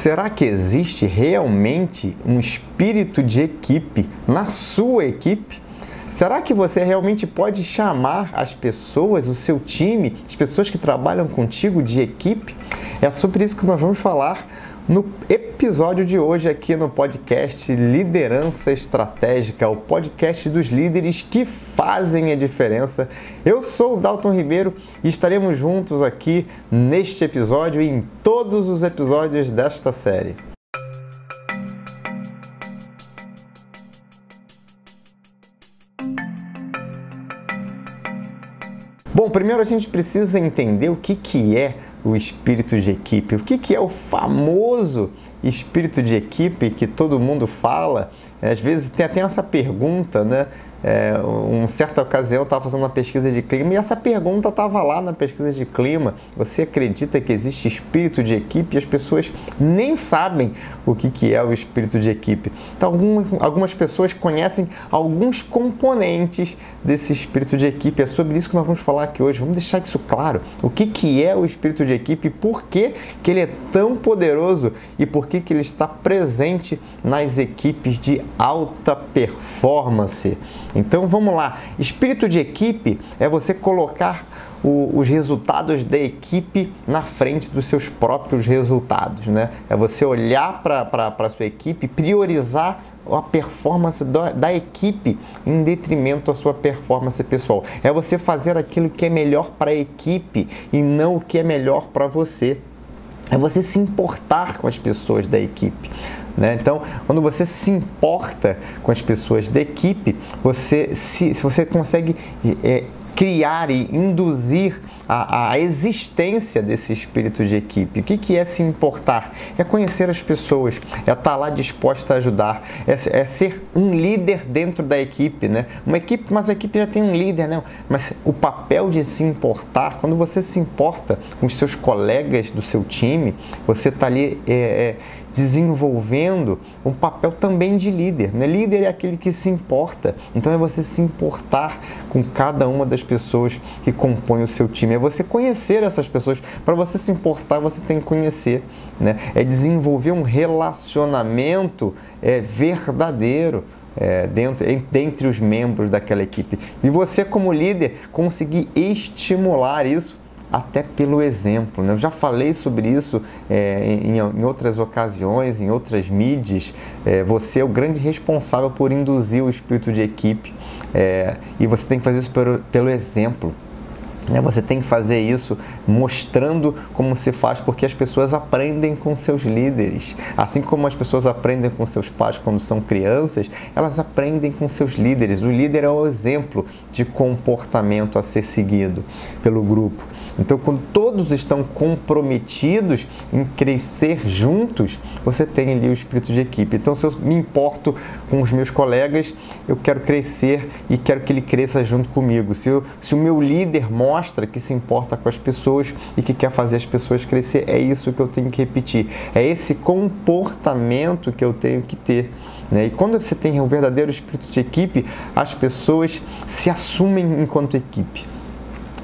Será que existe realmente um espírito de equipe na sua equipe? Será que você realmente pode chamar as pessoas, o seu time, as pessoas que trabalham contigo de equipe? É sobre isso que nós vamos falar no episódio de hoje aqui no podcast Liderança Estratégica, o podcast dos líderes que fazem a diferença. Eu sou o Dalton Ribeiro e estaremos juntos aqui neste episódio e em todos os episódios desta série. Bom, primeiro a gente precisa entender o que é o espírito de equipe, o que é o famoso espírito de equipe que todo mundo fala. Às vezes tem até essa pergunta, né? Uma certa ocasião eu estava fazendo uma pesquisa de clima e essa pergunta estava lá na pesquisa de clima: você acredita que existe espírito de equipe? E as pessoas nem sabem o que é o espírito de equipe. Então algumas pessoas conhecem alguns componentes desse espírito de equipe. É sobre isso que nós vamos falar aqui hoje. Vamos deixar isso claro: o que é o espírito de equipe, por que ele é tão poderoso e por que ele está presente nas equipes de alta performance. Então vamos lá, espírito de equipe é você colocar os resultados da equipe na frente dos seus próprios resultados, né? É você olhar para a sua equipe, priorizar a performance da equipe em detrimento da sua performance pessoal. É você fazer aquilo que é melhor para a equipe e não o que é melhor para você. É você se importar com as pessoas da equipe, né? Então, quando você se importa com as pessoas da equipe, você consegue criar e induzir a existência desse espírito de equipe. O que é se importar? É conhecer as pessoas, é estar lá disposta a ajudar, é ser um líder dentro da equipe, né? Mas a equipe já tem um líder, não. Mas o papel de se importar, quando você se importa com os seus colegas do seu time, você está ali desenvolvendo um papel também de líder, né? Líder é aquele que se importa. Então é você se importar com cada uma das pessoas que compõem o seu time. É você conhecer essas pessoas. Para você se importar, você tem que conhecer, né? É desenvolver um relacionamento verdadeiro dentre os membros daquela equipe. E você, como líder, conseguir estimular isso até pelo exemplo, né? Eu já falei sobre isso em outras ocasiões, em outras mídias. Você é o grande responsável por induzir o espírito de equipe, e você tem que fazer isso pelo exemplo. Você tem que fazer isso mostrando como se faz, porque as pessoas aprendem com seus líderes. Assim como as pessoas aprendem com seus pais quando são crianças, elas aprendem com seus líderes. O líder é o exemplo de comportamento a ser seguido pelo grupo. Então, quando todos estão comprometidos em crescer juntos, você tem ali o espírito de equipe. Então, se eu me importo com os meus colegas, eu quero crescer e quero que ele cresça junto comigo. Se o meu líder mostra que se importa com as pessoas e que quer fazer as pessoas crescer, é isso que eu tenho que repetir. É esse comportamento que eu tenho que ter, né? E quando você tem um verdadeiro espírito de equipe, as pessoas se assumem enquanto equipe,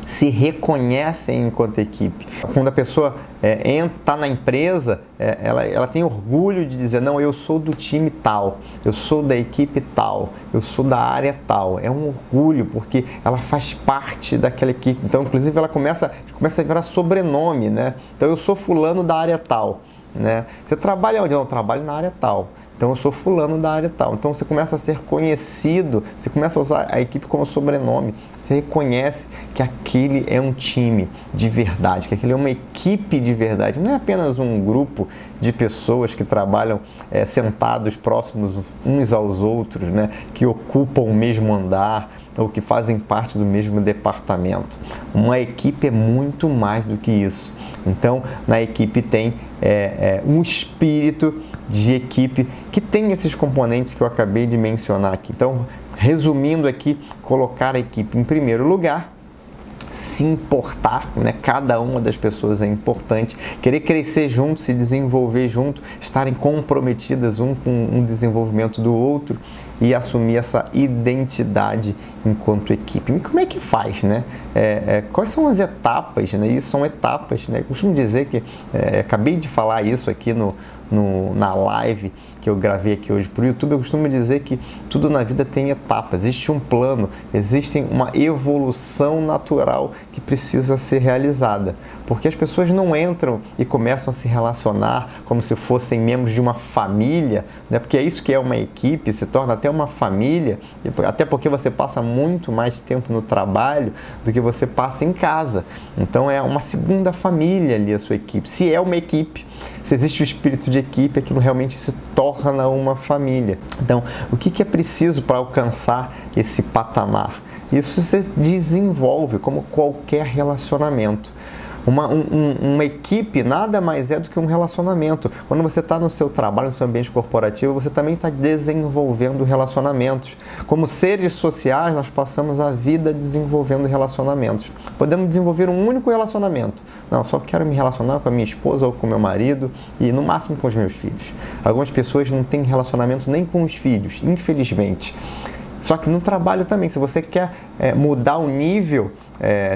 se reconhecem enquanto equipe. Quando a pessoa está na empresa, ela tem orgulho de dizer: não, eu sou do time tal, eu sou da equipe tal, eu sou da área tal. É um orgulho, porque ela faz parte daquela equipe. Então, inclusive, ela começa a virar sobrenome, né? Então, eu sou fulano da área tal, né? Você trabalha onde? Eu trabalho na área tal. Então, eu sou fulano da área tal. Então, você começa a ser conhecido, você começa a usar a equipe como sobrenome. Você reconhece que aquele é um time de verdade, que aquele é uma equipe de verdade. Não é apenas um grupo de pessoas que trabalham sentados próximos uns aos outros, né? Que ocupam o mesmo andar ou que fazem parte do mesmo departamento. Uma equipe é muito mais do que isso. Então, na equipe tem um espírito de equipe que tem esses componentes que eu acabei de mencionar aqui. Então, resumindo aqui, colocar a equipe em primeiro lugar, se importar, né? Cada uma das pessoas é importante, querer crescer junto, se desenvolver junto, estarem comprometidas um com o desenvolvimento do outro e assumir essa identidade enquanto equipe. E como é que faz, né? Quais são as etapas, né? Isso são etapas, né? Eu costumo dizer que, acabei de falar isso aqui na live que eu gravei aqui hoje para o YouTube, eu costumo dizer que tudo na vida tem etapas, existe um plano, existe uma evolução natural que precisa ser realizada, porque as pessoas não entram e começam a se relacionar como se fossem membros de uma família, né? Porque é isso que é uma equipe, se torna até uma família, até porque você passa muito mais tempo no trabalho do que você passa em casa, então é uma segunda família ali a sua equipe, se é uma equipe, se existe o espírito de equipe, aquilo realmente se torna uma família. Então, o que é preciso para alcançar esse patamar? Isso se desenvolve como qualquer relacionamento. Uma equipe nada mais é do que um relacionamento. Quando você está no seu trabalho, no seu ambiente corporativo, você também está desenvolvendo relacionamentos. Como seres sociais, nós passamos a vida desenvolvendo relacionamentos. Podemos desenvolver um único relacionamento. Não, só quero me relacionar com a minha esposa ou com o meu marido e no máximo com os meus filhos. Algumas pessoas não têm relacionamento nem com os filhos, infelizmente. Só que no trabalho também, se você quer mudar o nível,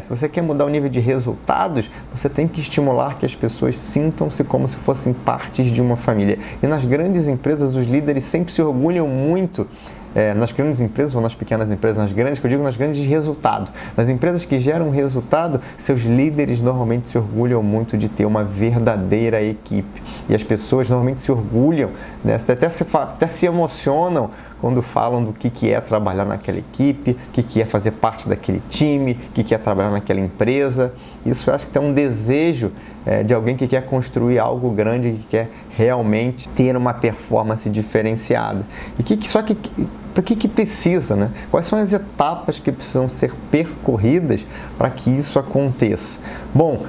se você quer mudar o nível de resultados, você tem que estimular que as pessoas sintam-se como se fossem partes de uma família. E nas grandes empresas, os líderes sempre se orgulham muito, nas grandes empresas ou nas pequenas empresas, nas grandes, que eu digo nas grandes de resultado. Nas empresas que geram resultado, seus líderes normalmente se orgulham muito de ter uma verdadeira equipe. E as pessoas normalmente se orgulham, né? até se emocionam quando falam do que é trabalhar naquela equipe, o que é fazer parte daquele time, o que é trabalhar naquela empresa. Isso eu acho que é um desejo de alguém que quer construir algo grande, que quer realmente ter uma performance diferenciada. Para que precisa, né? Quais são as etapas que precisam ser percorridas para que isso aconteça? Bom,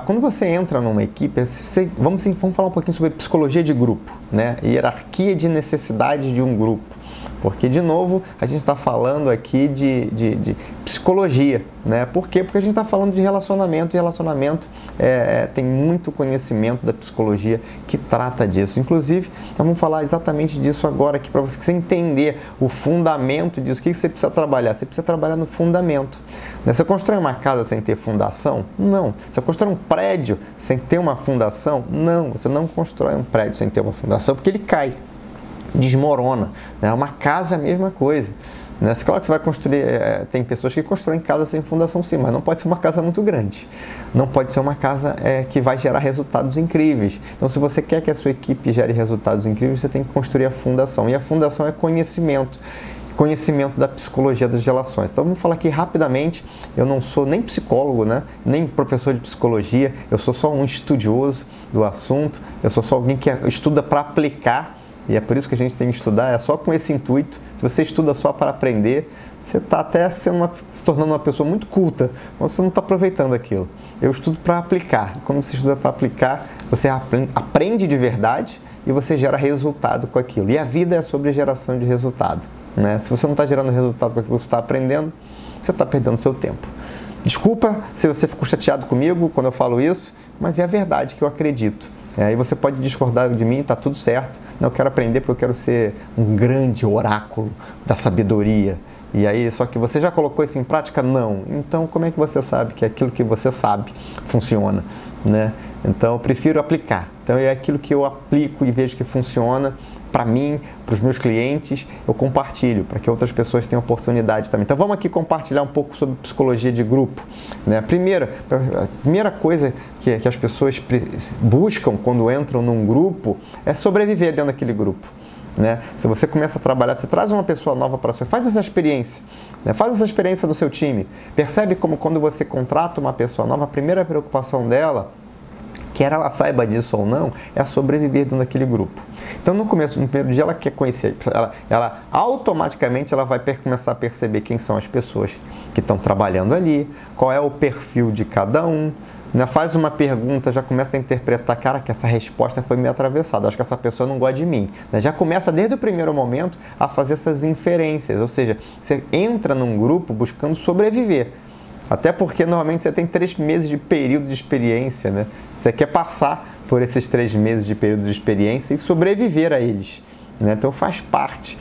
quando você entra numa equipe, vamos falar um pouquinho sobre psicologia de grupo, né? Hierarquia de necessidade de um grupo. Porque, de novo, a gente está falando aqui de psicologia, né? Por quê? Porque a gente está falando de relacionamento, e relacionamento tem muito conhecimento da psicologia que trata disso. Inclusive, nós vamos falar exatamente disso agora aqui, para você entender o fundamento disso. O que você precisa trabalhar? Você precisa trabalhar no fundamento. Você constrói uma casa sem ter fundação? Não. Você constrói um prédio sem ter uma fundação? Não. Você não constrói um prédio sem ter uma fundação, porque ele cai, desmorona, né? Uma casa é a mesma coisa, né? Claro que você vai construir, tem pessoas que constroem casa sem fundação sim, mas não pode ser uma casa muito grande, não pode ser uma casa que vai gerar resultados incríveis. Então, se você quer que a sua equipe gere resultados incríveis, você tem que construir a fundação, e a fundação é conhecimento da psicologia das relações. Então, vamos falar aqui rapidamente. Eu não sou nem psicólogo, né? Nem professor de psicologia, eu sou só um estudioso do assunto, eu sou só alguém que estuda para aplicar. E é por isso que a gente tem que estudar, é só com esse intuito. Se você estuda só para aprender, você está até se tornando uma pessoa muito culta, mas você não está aproveitando aquilo. Eu estudo para aplicar. Quando você estuda para aplicar, você aprende de verdade e você gera resultado com aquilo. E a vida é sobre geração de resultado, né? Se você não está gerando resultado com aquilo que você está aprendendo, você está perdendo seu tempo. Desculpa se você ficou chateado comigo quando eu falo isso, mas é a verdade que eu acredito. Aí você pode discordar de mim, tá tudo certo. Não, eu quero aprender porque eu quero ser um grande oráculo da sabedoria. E aí, só que você já colocou isso em prática? Não. Então, como é que você sabe que aquilo que você sabe funciona, né? Então, eu prefiro aplicar. Então, é aquilo que eu aplico e vejo que funciona para mim, para os meus clientes, eu compartilho, para que outras pessoas tenham oportunidade também. Então, vamos aqui compartilhar um pouco sobre psicologia de grupo, né? A primeira coisa que as pessoas buscam quando entram num grupo é sobreviver dentro daquele grupo, né? Se você começa a trabalhar, você traz uma pessoa nova para você, faz essa experiência, né? Faz essa experiência no seu time. Percebe como quando você contrata uma pessoa nova, a primeira preocupação dela, quer ela saiba disso ou não, é sobreviver dentro daquele grupo. Então, no primeiro dia, ela quer conhecer, ela automaticamente ela vai começar a perceber quem são as pessoas que estão trabalhando ali, qual é o perfil de cada um, né? Faz uma pergunta, já começa a interpretar, cara, que essa resposta foi meio atravessada, acho que essa pessoa não gosta de mim, né? Já começa desde o primeiro momento a fazer essas inferências, ou seja, você entra num grupo buscando sobreviver. Até porque normalmente você tem 3 meses de período de experiência, né? Você quer passar por esses 3 meses de período de experiência e sobreviver a eles, né? Então faz parte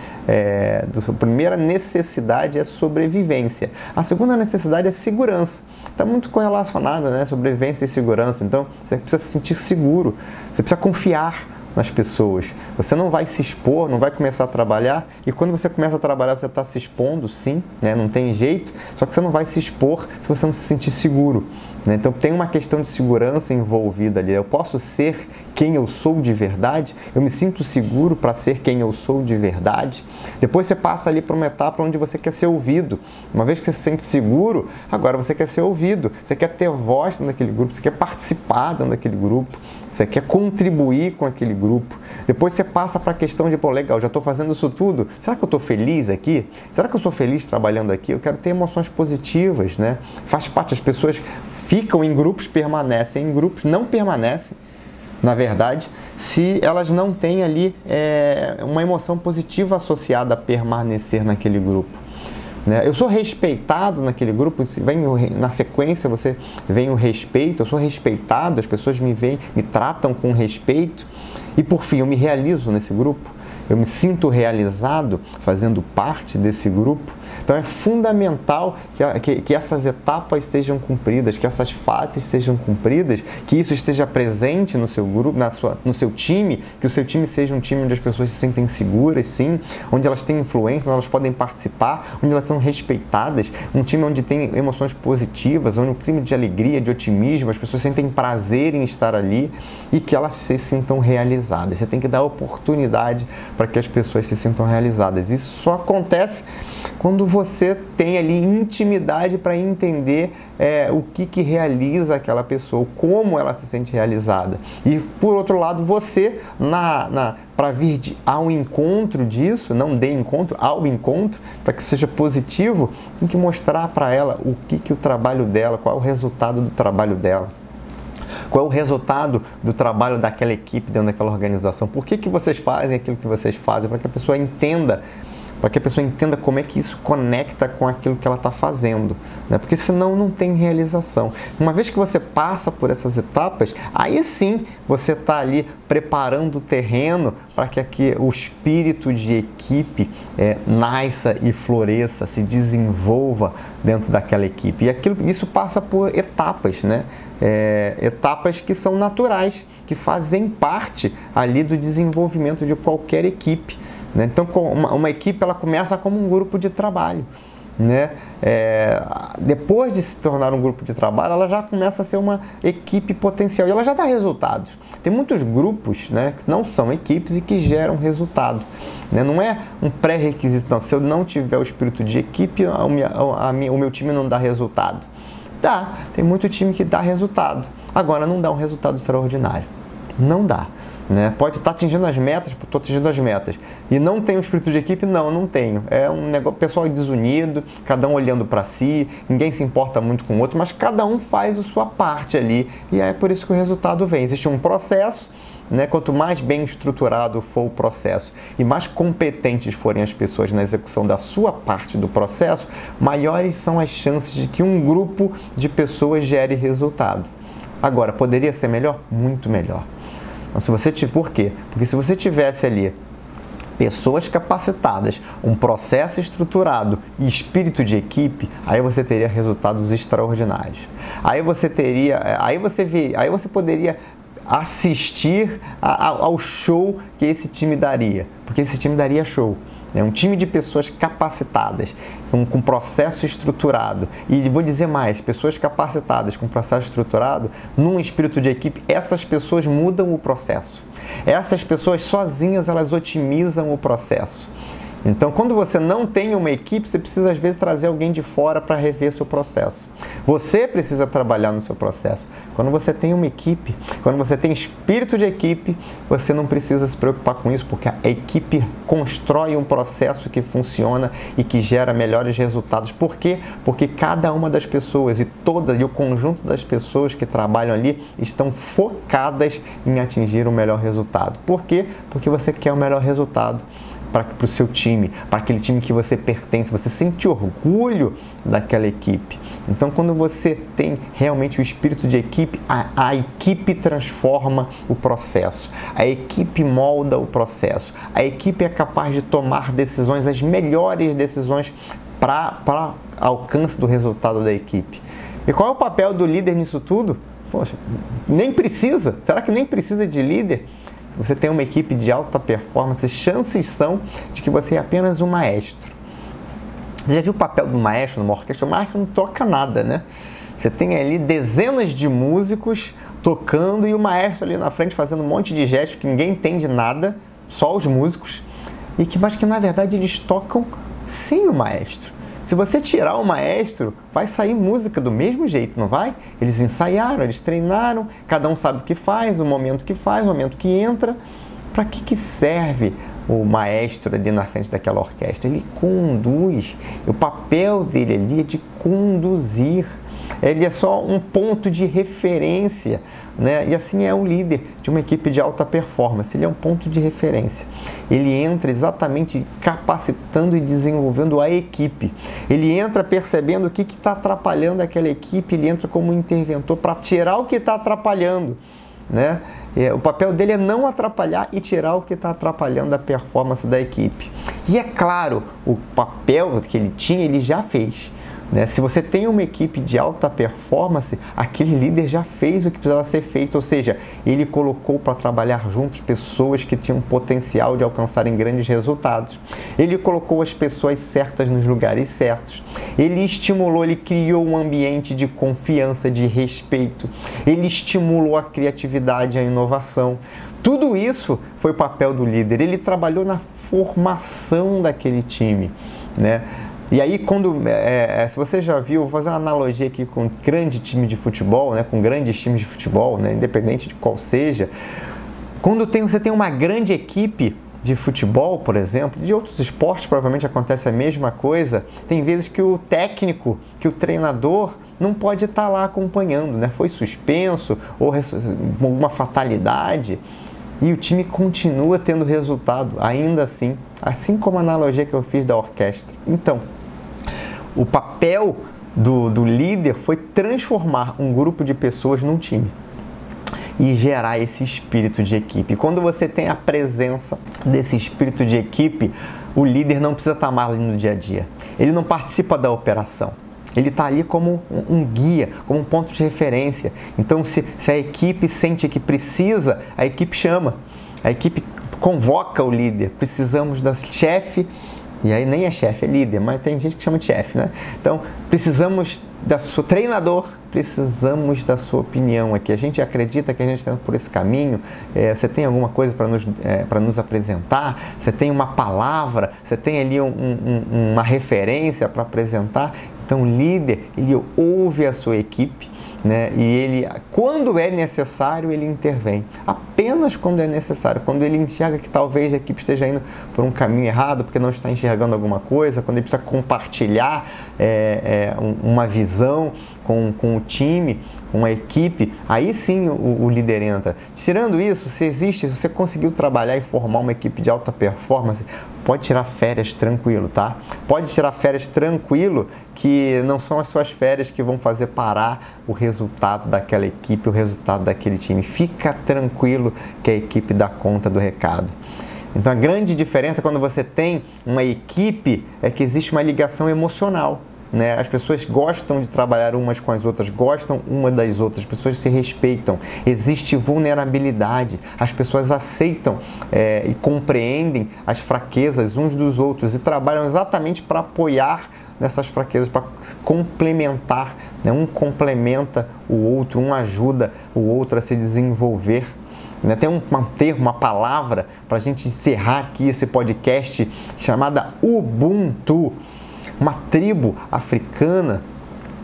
A primeira necessidade é sobrevivência. A segunda necessidade é segurança. Está muito correlacionada, né? Sobrevivência e segurança. Então, você precisa se sentir seguro, você precisa confiar nas pessoas. Você não vai se expor, não vai começar a trabalhar, e quando você começa a trabalhar, você está se expondo, sim, né? Não tem jeito, só que você não vai se expor se você não se sentir seguro, né? Então tem uma questão de segurança envolvida ali. Eu posso ser quem eu sou de verdade? Eu me sinto seguro para ser quem eu sou de verdade? Depois você passa ali para uma etapa onde você quer ser ouvido. Uma vez que você se sente seguro, agora você quer ser ouvido, você quer ter voz dentro daquele grupo, você quer participar dentro daquele grupo, você quer contribuir com aquele grupo. Depois você passa para a questão de, pô, legal, já estou fazendo isso tudo, será que eu estou feliz aqui? Será que eu sou feliz trabalhando aqui? Eu quero ter emoções positivas, né? Faz parte, as pessoas ficam em grupos, permanecem em grupos, não permanecem, na verdade, se elas não têm ali uma emoção positiva associada a permanecer naquele grupo. Eu sou respeitado naquele grupo, na sequência você vem o respeito, eu sou respeitado, as pessoas me veem, me tratam com respeito, e por fim eu me realizo nesse grupo, eu me sinto realizado fazendo parte desse grupo. Então é fundamental que essas etapas sejam cumpridas, que essas fases sejam cumpridas, que isso esteja presente no seu grupo, no seu time, que o seu time seja um time onde as pessoas se sentem seguras, sim, onde elas têm influência, onde elas podem participar, onde elas são respeitadas, um time onde tem emoções positivas, onde o clima de alegria, de otimismo, as pessoas sentem prazer em estar ali e que elas se sintam realizadas. Você tem que dar oportunidade para que as pessoas se sintam realizadas. Isso só acontece quando você tem ali intimidade para entender o que realiza aquela pessoa, como ela se sente realizada. E, por outro lado, você, para vir ao encontro disso, não de encontro, ao encontro, para que seja positivo, tem que mostrar para ela o que o trabalho dela, qual é o resultado do trabalho dela. Qual é o resultado do trabalho daquela equipe dentro daquela organização? Por que vocês fazem aquilo que vocês fazem? Para que a pessoa entenda como é que isso conecta com aquilo que ela está fazendo, né? Porque senão não tem realização. Uma vez que você passa por essas etapas, aí sim você está ali preparando o terreno para que aqui o espírito de equipe nasça e floresça, se desenvolva dentro daquela equipe. E isso passa por etapas, né? Etapas que são naturais, que fazem parte ali do desenvolvimento de qualquer equipe, né? Então, uma equipe ela começa como um grupo de trabalho, né? Depois de se tornar um grupo de trabalho, ela já começa a ser uma equipe potencial e ela já dá resultados. Tem muitos grupos, né, que não são equipes e que geram resultado, né? Não é um pré-requisito, não. Se eu não tiver o espírito de equipe, o meu time não dá resultado. Dá, tem muito time que dá resultado, agora não dá um resultado extraordinário, não dá, né? Pode estar atingindo as metas, estou atingindo as metas, e não tem um espírito de equipe? Não tenho, é um negócio, pessoal desunido, cada um olhando para si, ninguém se importa muito com o outro, mas cada um faz a sua parte ali, e é por isso que o resultado vem. Existe um processo, né? Quanto mais bem estruturado for o processo e mais competentes forem as pessoas na execução da sua parte do processo, maiores são as chances de que um grupo de pessoas gere resultado. Agora, poderia ser melhor? Muito melhor. Então, por quê? Porque se você tivesse ali pessoas capacitadas, um processo estruturado e espírito de equipe, aí você teria resultados extraordinários. Aí você poderia assistir ao show que esse time daria, porque esse time daria show. É um time de pessoas capacitadas, com processo estruturado. E vou dizer mais, pessoas capacitadas com processo estruturado, num espírito de equipe, essas pessoas mudam o processo. Essas pessoas sozinhas, elas otimizam o processo. Então, quando você não tem uma equipe, você precisa, às vezes, trazer alguém de fora para rever seu processo. Você precisa trabalhar no seu processo. Quando você tem uma equipe, quando você tem espírito de equipe, você não precisa se preocupar com isso, porque a equipe constrói um processo que funciona e que gera melhores resultados. Por quê? Porque cada uma das pessoas e o conjunto das pessoas que trabalham ali estão focadas em atingir o melhor resultado. Por quê? Porque você quer o melhor resultado para o seu time, para aquele time que você pertence, você sente orgulho daquela equipe. Então, quando você tem realmente o espírito de equipe, a equipe transforma o processo, a equipe molda o processo, a equipe é capaz de tomar decisões, as melhores decisões para alcance do resultado da equipe. E qual é o papel do líder nisso tudo? Poxa, nem precisa. Será que nem precisa de líder? Se você tem uma equipe de alta performance, chances são de que você é apenas um maestro. Você já viu o papel do maestro numa orquestra? O maestro não toca nada, né? Você tem ali dezenas de músicos tocando e o maestro ali na frente fazendo um monte de gestos que ninguém entende nada, só os músicos, mas que na verdade eles tocam sem o maestro. Se você tirar o maestro, vai sair música do mesmo jeito, não vai? Eles ensaiaram, eles treinaram, cada um sabe o que faz, o momento que faz, o momento que entra. Para que serve o maestro ali na frente daquela orquestra? Ele conduz. O papel dele ali é de conduzir. Ele é só um ponto de referência, né? E assim é o líder de uma equipe de alta performance. Ele é um ponto de referência. Ele entra exatamente capacitando e desenvolvendo a equipe. Ele entra percebendo o que está atrapalhando aquela equipe. Ele entra como interventor para tirar o que está atrapalhando, né? O papel dele é não atrapalhar e tirar o que está atrapalhando a performance da equipe. E é claro, o papel que ele tinha, ele já fez. Se você tem uma equipe de alta performance, aquele líder já fez o que precisava ser feito, ou seja, ele colocou para trabalhar juntos pessoas que tinham potencial de alcançarem grandes resultados. Ele colocou as pessoas certas nos lugares certos. Ele estimulou, ele criou um ambiente de confiança, de respeito. Ele estimulou a criatividade, a inovação. Tudo isso foi o papel do líder. Ele trabalhou na formação daquele time, né? E aí, se você já viu, vou fazer uma analogia aqui com um grande time de futebol, né, com grandes times de futebol, né, independente de qual seja. Quando você tem uma grande equipe de futebol, por exemplo, de outros esportes provavelmente acontece a mesma coisa, tem vezes que o técnico, que o treinador não pode estar lá acompanhando, né, foi suspenso ou uma fatalidade. E o time continua tendo resultado, ainda assim como a analogia que eu fiz da orquestra. Então, o papel do líder foi transformar um grupo de pessoas num time e gerar esse espírito de equipe. Quando você tem a presença desse espírito de equipe, o líder não precisa estar mais ali no dia a dia. Ele não participa da operação. Ele está ali como um guia, como um ponto de referência. Então, se a equipe sente que precisa, a equipe chama. A equipe convoca o líder. Precisamos da chefe, e aí nem é chefe, é líder, mas tem gente que chama de chefe, né? Então, precisamos da sua treinador, precisamos da sua opinião aqui. A gente acredita que a gente está por esse caminho. Você tem alguma coisa para nos apresentar? Você tem uma palavra? Você tem ali uma referência para apresentar? Então, o líder, ele ouve a sua equipe, né? E ele, quando é necessário, ele intervém. Apenas quando é necessário. Quando ele enxerga que talvez a equipe esteja indo por um caminho errado, porque não está enxergando alguma coisa, quando ele precisa compartilhar uma visão com o time, com a equipe, aí sim o líder entra. Tirando isso, se você conseguiu trabalhar e formar uma equipe de alta performance, pode tirar férias tranquilo, tá? Pode tirar férias tranquilo, que não são as suas férias que vão fazer parar o resultado daquela equipe, o resultado daquele time. Fica tranquilo que a equipe dá conta do recado. Então, a grande diferença quando você tem uma equipe é que existe uma ligação emocional, né? As pessoas gostam de trabalhar umas com as outras, gostam uma das outras, as pessoas se respeitam, existe vulnerabilidade, as pessoas aceitam e compreendem as fraquezas uns dos outros e trabalham exatamente para apoiar nessas fraquezas, para complementar, né? Um complementa o outro, um ajuda o outro a se desenvolver. Tem um termo, uma palavra para a gente encerrar aqui esse podcast chamada Ubuntu. Uma tribo africana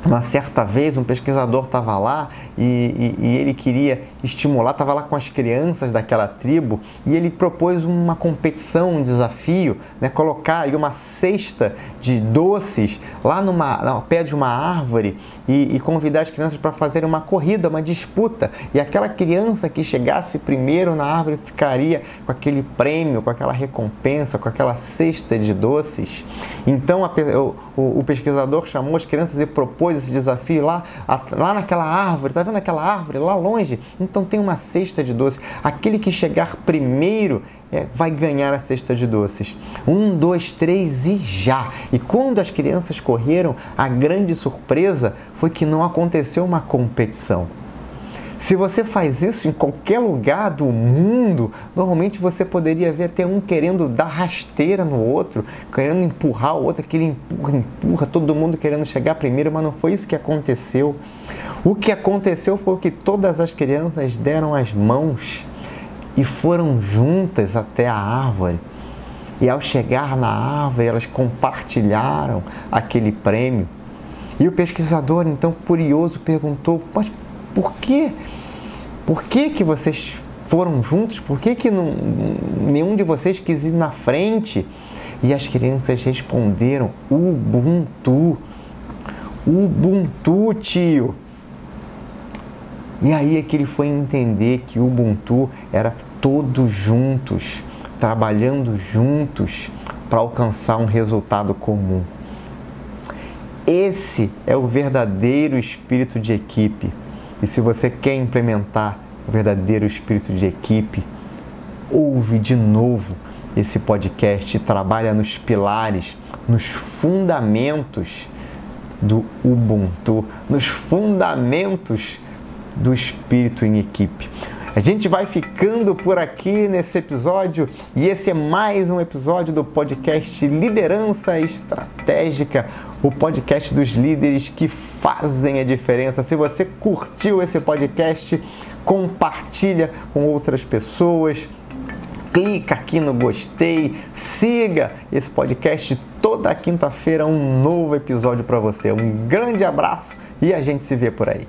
Uma certa vez um pesquisador estava lá e ele queria estimular, estava lá com as crianças daquela tribo e ele propôs uma competição, um desafio, né? Colocar ali uma cesta de doces lá no pé de uma árvore e convidar as crianças para fazerem uma corrida, uma disputa. E aquela criança que chegasse primeiro na árvore ficaria com aquele prêmio, com aquela recompensa, com aquela cesta de doces. Então o pesquisador chamou as crianças e propôs esse desafio lá naquela árvore. Tá vendo aquela árvore lá longe? Então tem uma cesta de doces. Aquele que chegar primeiro vai ganhar a cesta de doces. 1, 2, 3 e já! E quando as crianças correram, a grande surpresa foi que não aconteceu uma competição. Se você faz isso em qualquer lugar do mundo, normalmente você poderia ver até um querendo dar rasteira no outro, querendo empurrar o outro, aquele empurra, todo mundo querendo chegar primeiro, mas não foi isso que aconteceu. O que aconteceu foi que todas as crianças deram as mãos e foram juntas até a árvore. E ao chegar na árvore, elas compartilharam aquele prêmio. E o pesquisador, então, curioso, perguntou: mas por quê? Por que vocês foram juntos? Por que nenhum de vocês quis ir na frente? E as crianças responderam: Ubuntu. Ubuntu, tio. E aí é que ele foi entender que Ubuntu era todos juntos, trabalhando juntos para alcançar um resultado comum. Esse é o verdadeiro espírito de equipe. E se você quer implementar o verdadeiro espírito de equipe, ouve de novo esse podcast e trabalha nos pilares, nos fundamentos do Ubuntu, nos fundamentos do espírito em equipe. A gente vai ficando por aqui nesse episódio e esse é mais um episódio do podcast Liderança Estratégica, o podcast dos líderes que fazem a diferença. Se você curtiu esse podcast, compartilha com outras pessoas, clica aqui no gostei, siga esse podcast. Toda quinta-feira um novo episódio para você. Um grande abraço e a gente se vê por aí.